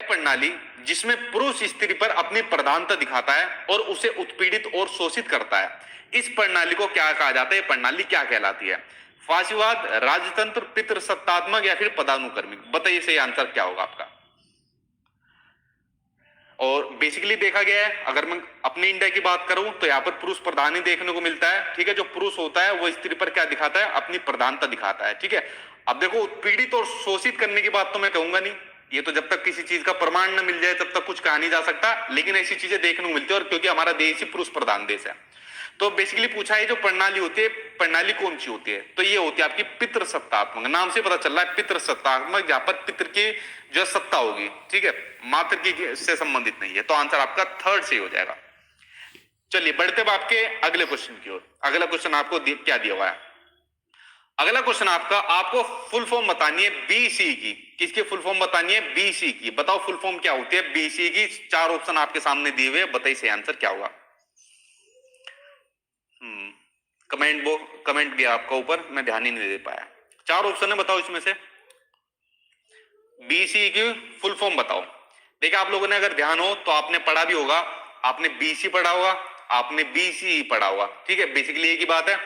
प्रणाली जिसमें पुरुष स्त्री पर अपनी प्रधानता दिखाता है और उसे उत्पीड़ित और शोषित करता है, इस प्रणाली को क्या कहा जाता है? ये प्रणाली क्या कहलाती है? फासीवाद, राजतंत्र, पितृसत्तात्मक या फिर पदानुक्रमिक? बताइए सही आंसर क्या होगा आपका। और बेसिकली देखा गया है, अगर मैं अपने इंडिया की बात करूं तो यहाँ पर पुरुष प्रधान ही देखने को मिलता है। ठीक है, जो पुरुष होता है वो स्त्री पर क्या दिखाता है? अपनी प्रधानता दिखाता है। ठीक है, अब देखो उत्पीड़ित और शोषित करने की बात तो मैं कहूंगा नहीं, ये तो जब तक किसी चीज का प्रमाण न मिल जाए तब तक कुछ कहा नहीं जा सकता, लेकिन ऐसी चीजें देखने को मिलती है, और क्योंकि हमारा देश ही पुरुष प्रधान देश है। तो बेसिकली पूछा है जो प्रणाली होती है, प्रणाली कौन सी होती है? तो ये होती है आपकी पितृसत्तात्मक। नाम से पता चल रहा है पितृसत्तात्मक, जहां पर पितृ की जो सत्ता होगी, ठीक है, मातृ की से संबंधित नहीं है। तो आंसर आपका थर्ड से हो जाएगा। चलिए बढ़ते अब आपके अगले क्वेश्चन की ओर। अगला क्वेश्चन आपको क्या दिया हुआ है? अगला क्वेश्चन आपको फुल फॉर्म बतानी है बीसी की। किसकी फुल फॉर्म बतानी है? बीसी की। बताओ फुल फॉर्म क्या होती है बीसी की? 4 ऑप्शन आपके सामने दिए हुए, बताइए सही आंसर क्या होगा। कमेंट गया आपका ऊपर, मैं ध्यान ही नहीं दे पाया। 4 ऑप्शन है, बताओ इसमें से बीसी की फुल फॉर्म बताओ। देखिए आप लोगों ने अगर ध्यान हो तो आपने पढ़ा भी होगा, आपने बीसी पढ़ा होगा, आपने बीसी पढ़ा होगा। ठीक है, बेसिकली एक ही बात है।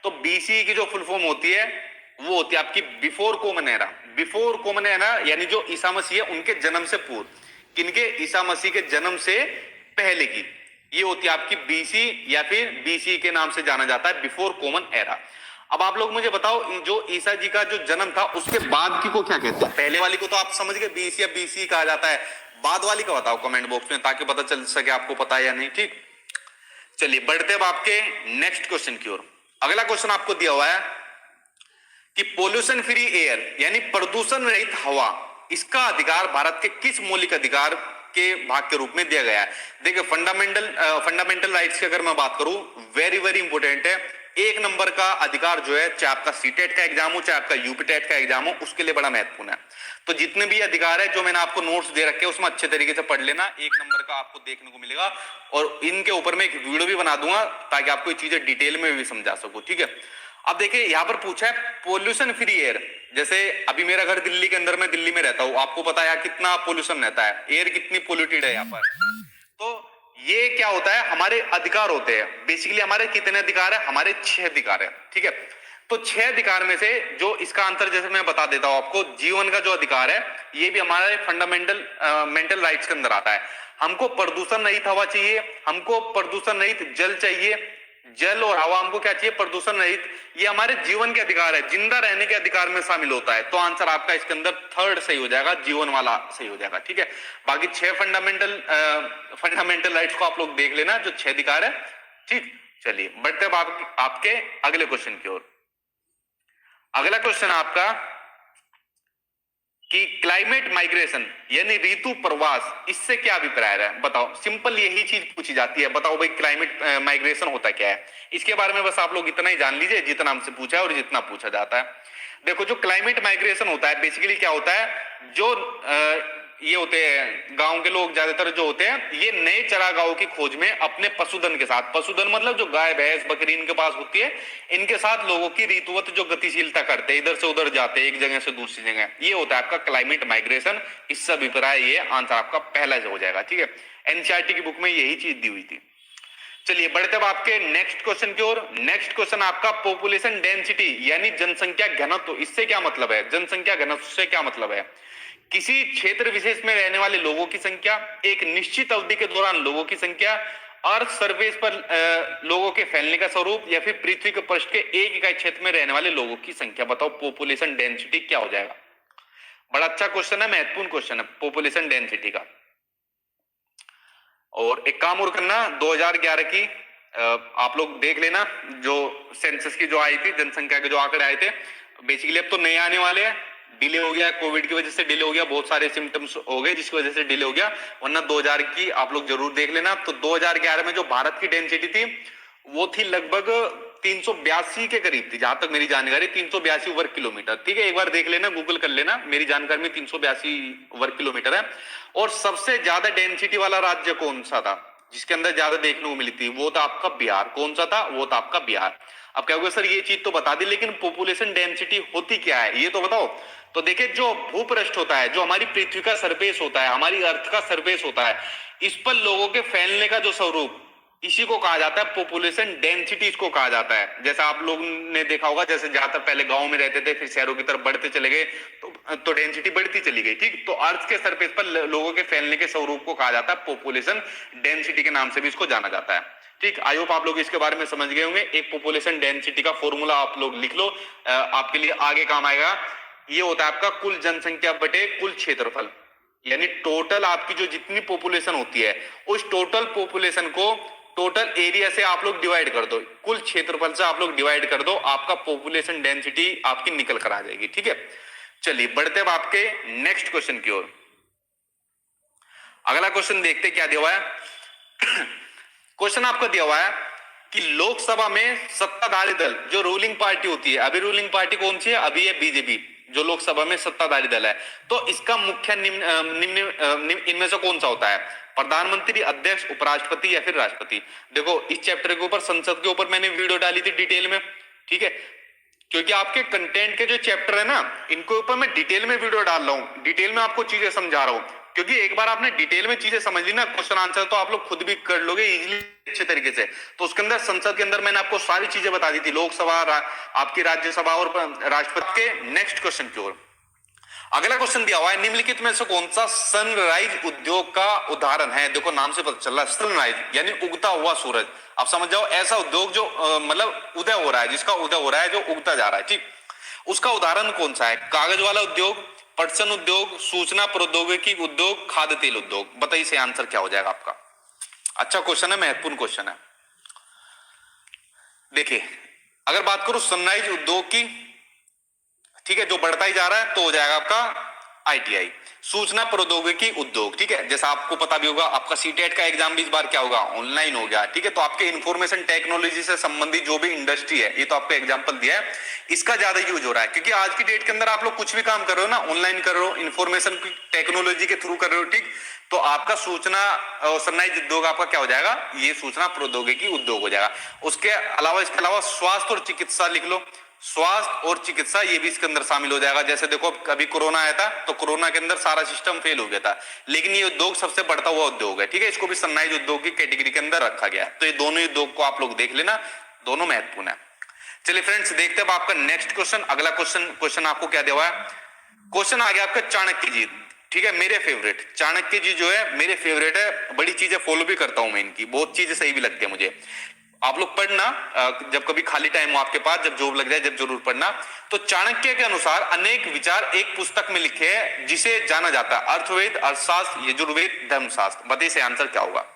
तो बीसी की जो फुल फॉर्म होती है वो होती है आपकी before common era. Before common era यानी जो ईसा मसीह है उनके जन्म से पूर्व, किनके? ईसा मसीह के जन्म से पहले की, ये होती है आपकी बीसी, या फिर बीसी के नाम से जाना जाता है बिफोर कॉमन एरा। अब आप लोग मुझे बताओ जो ईसा जी का जो जन्म था उसके बाद की को क्या कहते हैं? पहले वाली को तो आप समझ गए, बीसी या बीसी कहा जाता है। बाद वाली का बताओ कमेंट बॉक्स में, ताकि पता चल सके आपको पता है या नहीं। ठीक, चलिए बढ़ते अब आपके नेक्स्ट क्वेश्चन की ओर। अगला क्वेश्चन आपको दिया हुआ है कि पोल्यूशन फ्री एयर यानी प्रदूषण रहित हवा, इसका अधिकार भारत के किस मौलिक अधिकार के भाग के रूप में दिया गया है? देखिए फंडामेंटल राइट्स की अगर मैं बात करूं, वेरी वेरी इंपॉर्टेंट है। 1 नंबर का अधिकार जो है, चाहे आपका सीटेट का एग्जाम हो, चाहे आपका यूपीटेट का एग्जाम हो, उसके लिए बड़ा महत्वपूर्ण है। तो जितने भी अधिकार है जो मैंने आपको नोट्स दे रखे हैं उसमें अच्छे तरीके से पढ़ लेना। 1 नंबर का आपको देखने को मिलेगा, और इनके ऊपर मैं एक वीडियो भी बना दूंगा ताकि आपको ये चीजें डिटेल में भी समझा सकूं। ठीक है, अब देखिए यहां पर पूछा है पोल्यूशन फ्री एयर। जैसे अभी मेरा घर दिल्ली के अंदर, मैं दिल्ली में रहता हूं, आपको पता है कितना पोल्यूशन रहता है, एयर कितनी पोल्यूटेड है यहाँ पर। तो ये क्या होता है, हमारे अधिकार होते हैं। बेसिकली हमारे कितने अधिकार है? हमारे 6 अधिकार है। ठीक है, तो 6 अधिकार में से जो इसका आंसर, जैसे मैं बता देता हूं आपको, जीवन का जो अधिकार है ये भी हमारे फंडामेंटल मेंटल राइट्स के अंदर आता है। हमको प्रदूषण रहित हवा चाहिए, हमको प्रदूषण रहित जल चाहिए, जल और हवा हमको क्या चाहिए? प्रदूषण रहित। ये हमारे जीवन के अधिकार है, जिंदा रहने के अधिकार में शामिल होता है। तो आंसर आपका इसके अंदर थर्ड सही हो जाएगा, जीवन वाला सही हो जाएगा। ठीक है, बाकी 6 फंडामेंटल राइट्स को आप लोग देख लेना, जो 6 अधिकार है। ठीक, चलिए बढ़ते अब आपके अगले क्वेश्चन की ओर। अगला क्वेश्चन आपका कि क्लाइमेट माइग्रेशन यानी ऋतु प्रवास, इससे क्या अभिप्राय है? बताओ, सिंपल यही चीज पूछी जाती है। बताओ भाई क्लाइमेट माइग्रेशन होता क्या है? इसके बारे में बस आप लोग इतना ही जान लीजिए जितना हमसे पूछा है और जितना पूछा जाता है। देखो जो क्लाइमेट माइग्रेशन होता है, बेसिकली क्या होता है, जो ये होते हैं गांव के लोग ज्यादातर जो होते हैं, ये नए चरागाहों की खोज में अपने पशुधन के साथ, पशुधन मतलब जो गाय भैंस बकरी इनके पास होती है, इनके साथ लोगों की ऋतुवत जो गतिशीलता करते हैं, इधर से उधर जाते हैं, एक जगह से दूसरी जगह, ये होता है आपका क्लाइमेट माइग्रेशन। इससे अभिप्राय ये आंसर आपका पहला से हो जाएगा। ठीक है, एनसीईआरटी की बुक में यही चीज दी हुई थी। चलिए बढ़ते अब आपके नेक्स्ट क्वेश्चन की ओर। नेक्स्ट क्वेश्चन आपका पॉपुलेशन डेंसिटी यानी जनसंख्या घनत्व, इससे क्या मतलब है? जनसंख्या घनत्व से क्या मतलब है? किसी क्षेत्र विशेष में रहने वाले लोगों की संख्या, एक निश्चित अवधि के दौरान लोगों की संख्या, अर्थ सरफेस पर लोगों के फैलने का स्वरूप, या फिर पृथ्वी के पृष्ठ के एक इकाई क्षेत्र में रहने वाले लोगों की संख्या। बताओ पॉपुलेशन डेंसिटी क्या हो जाएगा? बड़ा अच्छा क्वेश्चन है, महत्वपूर्ण क्वेश्चन है पॉपुलेशन डेंसिटी का। और एक काम और करना, 2011 की आप लोग देख लेना, जो सेंसस की जो आई थी, जनसंख्या के जो आंकड़े आए थे। बेसिकली अब तो नए आने वाले हैं, डिले हो गया, कोविड की वजह से डिले हो गया, बहुत सारे सिम्टम्स हो गए जिसकी वजह से डिले हो गया, वरना 2000 की आप लोग जरूर देख लेना। तो 2011 में जो भारत की डेंसिटी थी वो थी लगभग 382 के करीब थी, जहां तक मेरी जानकारी, 382 वर्ग किलोमीटर। ठीक है, एक बार देख लेना, गूगल कर लेना, मेरी जानकारी में 382 वर्ग किलोमीटर है। और सबसे ज्यादा डेंसिटी वाला राज्य कौन सा था जिसके अंदर ज्यादा देखने को मिली थी? वो था आपका बिहार। कौन सा था? वो था आपका बिहार। अब क्या होगा सर, ये चीज तो बता दी, लेकिन पॉपुलेशन डेंसिटी होती क्या है ये तो बताओ। तो देखिए, जो भूपृष्ठ होता है, जो हमारी पृथ्वी का सरफेस होता है, हमारी अर्थ का सरफेस होता है, इस पर लोगों के फैलने का जो स्वरूप, इसी को कहा जाता है पॉपुलेशन डेंसिटी, इसको कहा जाता है। जैसा आप लोगों ने देखा होगा, जैसे ज्यादातर पहले गांव में रहते थे, फिर शहरों की तरफ बढ़ते चले गए, तो डेंसिटी बढ़ती चली गई। ठीक, तो अर्थ के सरफेस पर लोगों के फैलने के स्वरूप को कहा जाता है पॉपुलेशन डेंसिटी के नाम से भी इसको जाना जाता है। ठीक, आई होप आप लोग इसके बारे में समझ गए होंगे। एक पॉपुलेशन डेंसिटी का फॉर्मूला आप लोग लिख लो, आपके लिए आगे काम आएगा। ये होता है आपका कुल जनसंख्या बटे कुल क्षेत्रफल, यानी टोटल आपकी जो जितनी पॉपुलेशन होती है, उस टोटल पॉपुलेशन को टोटल एरिया से आप लोग डिवाइड कर दो, कुल क्षेत्रफल से आप लोग डिवाइड कर दो, आपका पॉपुलेशन डेंसिटी आपकी निकल कर आ जाएगी। ठीक है, चलिए बढ़ते अब आपके नेक्स्ट क्वेश्चन की ओर। अगला क्वेश्चन देखते क्या दिया हुआ है। क्वेश्चन आपको दिया हुआ है कि लोकसभा में सत्ताधारी दल, जो रूलिंग पार्टी होती है, अभी रूलिंग पार्टी कौन सी है, अभी है बीजेपी, जो लोकसभा में सत्ताधारी दल है, तो इसका मुख्य इनमें से कौन सा होता है, प्रधानमंत्री, अध्यक्ष, उपराष्ट्रपति या फिर राष्ट्रपति। देखो, इस चैप्टर के ऊपर, संसद के ऊपर मैंने वीडियो डाली थी डिटेल में। ठीक है, क्योंकि आपके कंटेंट के जो चैप्टर है ना, इनके ऊपर मैं डिटेल में वीडियो डाल रहा हूं, डिटेल में आपको चीजें समझा रहा हूं, क्योंकि एक बार आपने डिटेल में चीजें समझ ली ना, क्वेश्चन आंसर तो आप लोग खुद भी कर लोगे इजीली, अच्छे तरीके से। तो उसके अंदर संसद के अंदर मैंने आपको सारी चीजें बता दी थी, लोकसभा, आपकी राज्यसभा और राष्ट्रपति के। नेक्स्ट क्वेश्चन की ओर, अगला क्वेश्चन दिया हुआ है, निम्नलिखित में से कौन सा सनराइज उद्योग का उदाहरण है। देखो, नाम से पता चल रहा है, सनराइज यानी उगता हुआ सूरज। आप समझ जाओ, ऐसा उद्योग जो मतलब उदय हो रहा है, जिसका उदय हो रहा है, जो उगता जा रहा है। ठीक, उसका उदाहरण कौन सा है, कागज वाला उद्योग, पटसन उद्योग, सूचना प्रौद्योगिकी उद्योग, खाद्य तेल उद्योग। बताइए से आंसर क्या हो जाएगा आपका। अच्छा क्वेश्चन है, महत्वपूर्ण क्वेश्चन है। देखिए, अगर बात करूं सनराइज उद्योग की, ठीक है, जो बढ़ता ही जा रहा है, तो हो जाएगा आपका आईटीआई, सूचना प्रौद्योगिकी उद्योग। ठीक है, जैसा आपको पता भी होगा, आपका सीटेट का एग्जाम भी इस बार क्या होगा, ऑनलाइन हो गया। ठीक है, तो आपके इंफॉर्मेशन टेक्नोलॉजी से संबंधित जो भी इंडस्ट्री है, ये तो आपको एग्जांपल दिया है, इसका ज्यादा यूज हो रहा है, क्योंकि आज की डेट के अंदर आप लोग कुछ भी काम कर रहे हो ना, ऑनलाइन कर रहे हो, इंफॉर्मेशन टेक्नोलॉजी के थ्रू कर रहे हो। ठीक, तो आपका सूचना और सनराइज उद्योग आपका क्या हो जाएगा, ये सूचना प्रौद्योगिकी उद्योग हो जाएगा। उसके अलावा, इसके अलावा स्वास्थ्य और चिकित्सा लिख लो, स्वास्थ्य और चिकित्सा ये भी इसके अंदर शामिल हो जाएगा। जैसे देखो, अभी कोरोना आया था, तो कोरोना के अंदर सारा सिस्टम फेल हो गया था, लेकिन ये उद्योग सबसे बढ़ता हुआ उद्योग है। ठीक है, इसको भी सनराइज उद्योग की कैटेगरी के अंदर रखा गया है। तो ये दोनों उद्योग को आप लोग देख लेना, दोनों महत्वपूर्ण है। चलिए फ्रेंड्स, देखते हैं आपका नेक्स्ट क्वेश्चन। अगला क्वेश्चन आपको क्या दिया हुआ है, क्वेश्चन आ गया आपका चाणक्य जी। ठीक है, मेरे फेवरेट चाणक्य जी जो है, मेरे फेवरेट है, बड़ी चीजें फॉलो भी करता हूं मैं इनकी, बहुत चीजें सही भी लगती है मुझे। आप लोग पढ़ना, जब कभी खाली टाइम हो आपके पास, जब जॉब लग जाए, जब जरूर पढ़ना। तो चाणक्य के अनुसार अनेक विचार एक पुस्तक में लिखे हैं, जिसे जाना जाता है अर्थवेद, अर्थशास्त्र, यजुर्वेद, धर्मशास्त्र। बताइए से आंसर क्या होगा।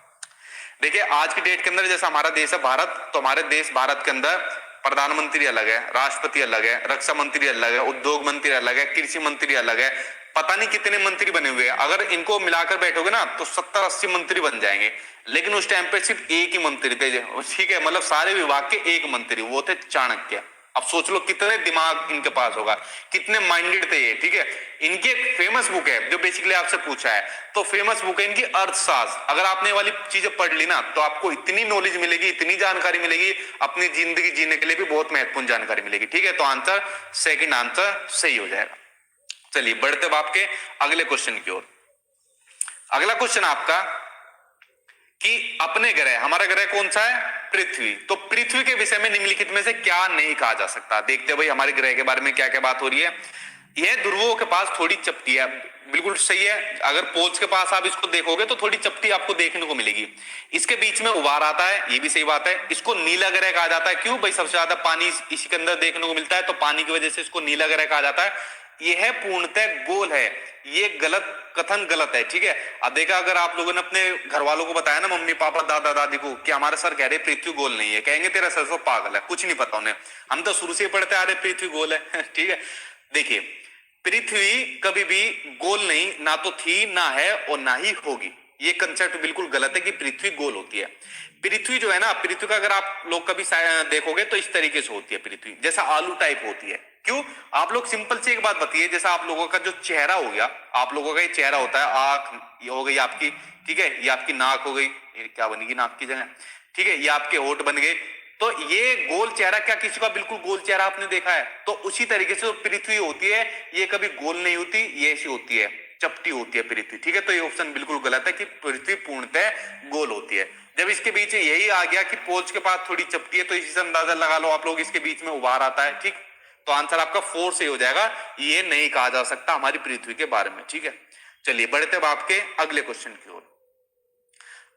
देखिए, आज की डेट के अंदर जैसा हमारा देश है भारत, तो हमारे देश भारत के अंदर प्रधानमंत्री अलग है, राष्ट्रपति अलग है, रक्षा मंत्री अलग है, उद्योग मंत्री अलग है, कृषि मंत्री अलग है, पता नहीं कितने मंत्री बने हुए हैं। अगर इनको मिलाकर बैठोगे ना, तो 70-80 मंत्री बन जाएंगे, लेकिन उस टाइम पे सिर्फ एक ही मंत्री थे। ठीक है, मतलब सारे विभाग के एक मंत्री, वो थे चाणक्य। अब सोच लो कितने दिमाग इनके पास होगा, कितने माइंडेड थे ये। ठीक है, इनकी एक फेमस बुक है जो बेसिकली आपसे पूछा है, तो फेमस बुक है इनकी अर्थशास्त्र। अगर आपने वाली चीजें पढ़ ली ना, तो आपको इतनी नॉलेज मिलेगी, इतनी जानकारी मिलेगी, अपनी जिंदगी जीने के लिए भी बहुत महत्वपूर्ण जानकारी मिलेगी। ठीक है, तो आंसर, सेकंड आंसर सही हो जाएगा। चलिए बढ़ते अब आपके अगले क्वेश्चन की ओर। अगला क्वेश्चन आपका कि अपने ग्रह, हमारा ग्रह कौन सा है, पृथ्वी, तो पृथ्वी के विषय में निम्नलिखित में से क्या नहीं कहा जा सकता। देखते हैं भाई हमारे ग्रह के बारे में क्या क्या बात हो रही है। यह ध्रुवों के पास थोड़ी चपटी है, बिल्कुल सही है। अगर पोल्स के पास आप इसको देखोगे तो थोड़ी चपटी आपको देखने को मिलेगी। इसके बीच में उभार आता है, ये भी सही बात है। इसको नीला ग्रह कहा जाता है, क्यों भाई, सबसे ज्यादा पानी इसी के अंदर देखने को मिलता है, तो पानी की वजह से इसको नीला ग्रह कहा जाता है। यह पूर्णतः गोल है, ये गलत कथन, गलत है। ठीक है, अब देखा, अगर आप लोगों ने अपने घर वालों को बताया ना, मम्मी पापा दादा दादी को, कि हमारे सर कह रहे पृथ्वी गोल नहीं है, कहेंगे तेरा सर तो पागल है, कुछ नहीं पता उन्हें, हम तो शुरू से पढ़ते आ रहे पृथ्वी गोल है। ठीक है, देखिए, पृथ्वी कभी भी गोल नहीं, ना तो थी, ना है और ना ही होगी। ये कंसेप्ट बिल्कुल गलत है कि पृथ्वी गोल होती है। पृथ्वी जो है ना, पृथ्वी का अगर आप लोग कभी देखोगे तो इस तरीके से होती है पृथ्वी, जैसा आलू टाइप होती है। क्यों, आप लोग सिंपल से एक बात बताइए, जैसा आप लोगों का जो चेहरा हो गया, आप लोगों का ये चेहरा होता है, आंख ये हो गई आपकी, ठीक है, ये आपकी नाक हो गई, ये क्या बनेगी नाक की जगह, ठीक है, ये आपके होठ बन गए, तो ये गोल चेहरा, क्या किसी का बिल्कुल गोल चेहरा आपने देखा है? तो उसी तरीके से जो पृथ्वी होती है ये कभी गोल नहीं होती, ये ऐसी होती है, चपटी होती है पृथ्वी, ठीक है। तो ये ऑप्शन बिल्कुल गलत है कि पृथ्वी पूर्णतः गोल होती है। जब इसके बीच यही आ गया कि पोल्स के पास थोड़ी चपटी है, तो इसी से अंदाजा लगा लो आप लोग इसके बीच में उभार आता है, ठीक। तो आंसर आपका 4 से हो जाएगा, ये नहीं कहा जा सकता हमारी पृथ्वी के बारे में, ठीक है। चलिए बढ़ते हैं आपके अगले क्वेश्चन की ओर।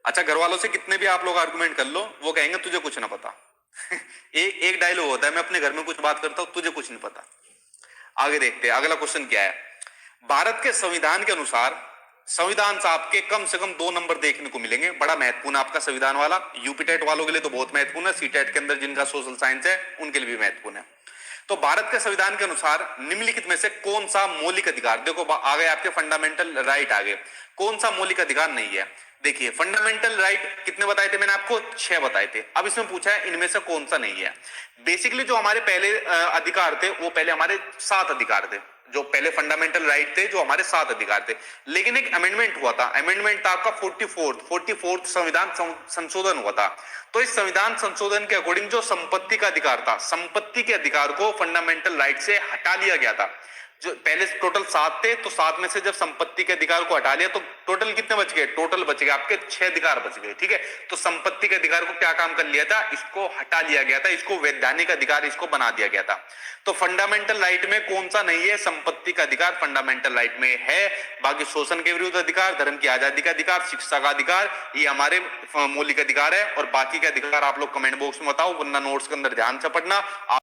अच्छा, घर वालों से कितने भी आप लोग आर्गुमेंट कर लो, वो कहेंगे तुझे कुछ ना पता। एक डायलॉग होता है, मैं अपने घर में कुछ बात करता हूं, तुझे कुछ नहीं पता। आगे देखते हैं अगला क्वेश्चन क्या है। भारत के संविधान के अनुसार संविधान से आपके कम से कम 2 नंबर देखने को मिलेंगे, बड़ा महत्वपूर्ण आपका संविधान वाला। यूपीटेट वालों के लिए तो बहुत महत्वपूर्ण है, सीटेट के अंदर जिनका सोशल साइंस है उनके लिए भी महत्वपूर्ण है। तो भारत के संविधान के अनुसार निम्नलिखित में से कौन सा मौलिक अधिकार, देखो आ गए आपके फंडामेंटल राइट आ गए, कौन सा मौलिक अधिकार नहीं है? देखिए फंडामेंटल राइट कितने बताए थे मैंने आपको? 6 बताए थे। अब इसमें पूछा है इनमें से कौन सा नहीं है। बेसिकली जो हमारे पहले अधिकार थे वो पहले हमारे 7 अधिकार थे, जो पहले फंडामेंटल राइट थे, जो हमारे 7 अधिकार थे। लेकिन एक अमेंडमेंट हुआ था, अमेंडमेंट था आपका 44th संविधान संशोधन हुआ था। तो इस संविधान संशोधन के अकॉर्डिंग जो संपत्ति का अधिकार था, संपत्ति के अधिकार को फंडामेंटल राइट से हटा लिया गया था। जो पहले टोटल 7 थे, तो 7 में से जब संपत्ति के अधिकार को हटा लिया तो टोटल कितने बच गए? टोटल बच गए आपके 6 अधिकार बच गए, ठीक है। तो संपत्ति के अधिकार को क्या काम कर लिया था? इसको हटा लिया गया था, इसको वैधानिक अधिकार इसको बना दिया गया था। तो फंडामेंटल राइट में कौन सा नहीं है? संपत्ति का अधिकार फंडामेंटल राइट में है। बाकी शोषण के विरुद्ध अधिकार, धर्म की आजादी का अधिकार, शिक्षा का अधिकार, ये हमारे मौलिक अधिकार है। और बाकी के अधिकार आप लोग कमेंट बॉक्स में बताओ, वरना नोट्स के अंदर ध्यान से पढ़ना।